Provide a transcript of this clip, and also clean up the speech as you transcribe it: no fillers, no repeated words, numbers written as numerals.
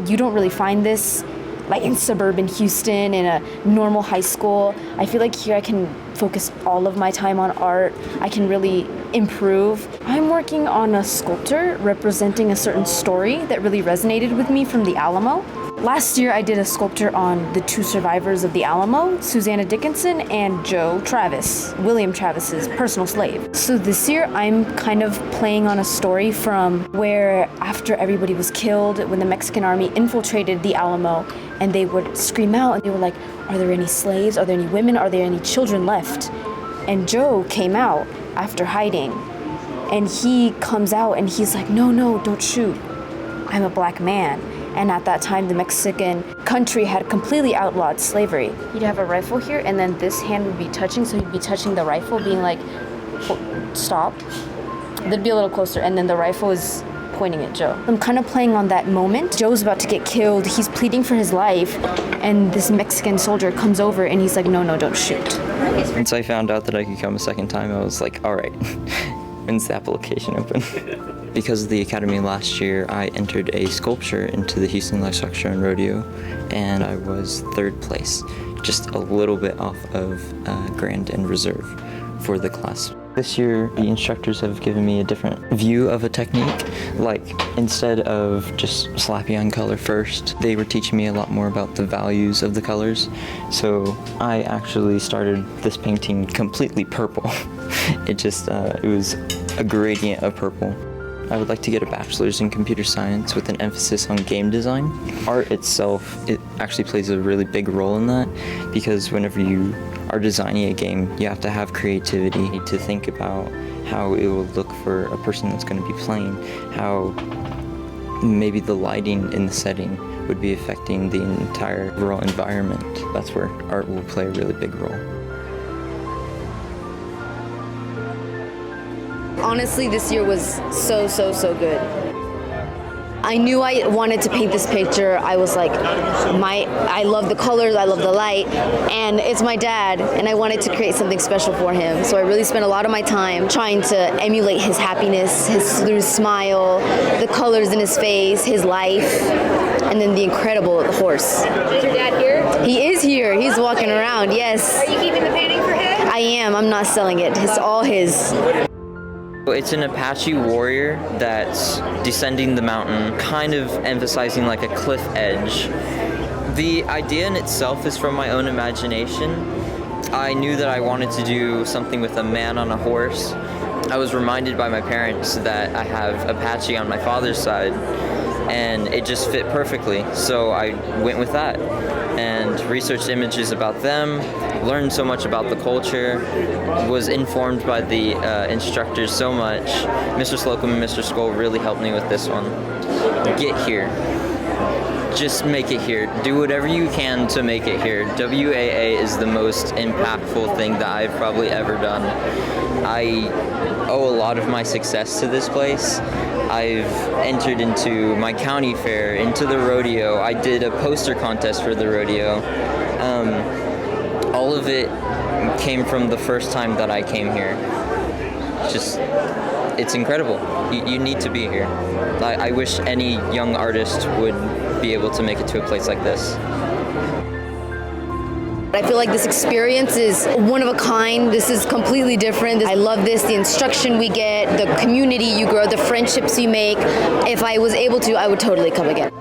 you don't really find this like in suburban Houston in a normal high school. I feel like here I can focus all of my time on art. I can really improve. I'm working on a sculpture representing a certain story that really resonated with me from the Alamo. Last year I did a sculpture on the two survivors of the Alamo, Susanna Dickinson and Joe Travis, William Travis's personal slave. So this year I'm kind of playing on a story from where after everybody was killed, when the Mexican army infiltrated the Alamo, and they would scream out and they were like, are there any slaves? Are there any women? Are there any children left? And Joe came out after hiding, and he comes out and he's like, no, don't shoot. I'm a black man. And at that time, the Mexican country had completely outlawed slavery. He'd have a rifle here, and then this hand would be touching, so he'd be touching the rifle, being like, stop. They'd be a little closer, and then the rifle is pointing at Joe. I'm kind of playing on that moment. Joe's about to get killed. He's pleading for his life, and this Mexican soldier comes over, and he's like, no, don't shoot. Once I found out that I could come a second time, I was like, all right, when's the application open? Because of the Academy last year, I entered a sculpture into the Houston Livestock Show and Rodeo, and I was third place, just a little bit off of Grand and Reserve for the class. This year, the instructors have given me a different view of a technique. Like, instead of just slapping on color first, they were teaching me a lot more about the values of the colors. So I actually started this painting completely purple. It was a gradient of purple. I would like to get a bachelor's in computer science with an emphasis on game design. Art itself, it actually plays a really big role in that, because whenever you are designing a game, you have to have creativity to think about how it will look for a person that's going to be playing, how maybe the lighting in the setting would be affecting the entire overall environment. That's where art will play a really big role. Honestly, this year was so good. I knew I wanted to paint this picture. I was like, I love the colors, I love the light, and it's my dad, and I wanted to create something special for him. So I really spent a lot of my time trying to emulate his happiness, through his smile, the colors in his face, his life, and then the incredible horse. Is your dad here? He is here. He's walking around, yes. Are you keeping the painting for him? I am. I'm not selling it. It's all his. It's an Apache warrior that's descending the mountain, kind of emphasizing like a cliff edge. The idea in itself is from my own imagination. I knew that I wanted to do something with a man on a horse. I was reminded by my parents that I have Apache on my father's side, and it just fit perfectly. So I went with that and researched images about them, learned so much about the culture, was informed by the instructors so much. Mr. Slocum and Mr. Skoll really helped me with this one. Get here. Just make it here. Do whatever you can to make it here. WAA is the most impactful thing that I've probably ever done. I owe a lot of my success to this place. I've entered into my county fair, into the rodeo. I did a poster contest for the rodeo. All of it came from the first time that I came here. It's incredible. You need to be here. I wish any young artist would be able to make it to a place like this. I feel like this experience is one of a kind. This is completely different. I love this, the instruction we get, the community you grow, the friendships you make. If I was able to, I would totally come again.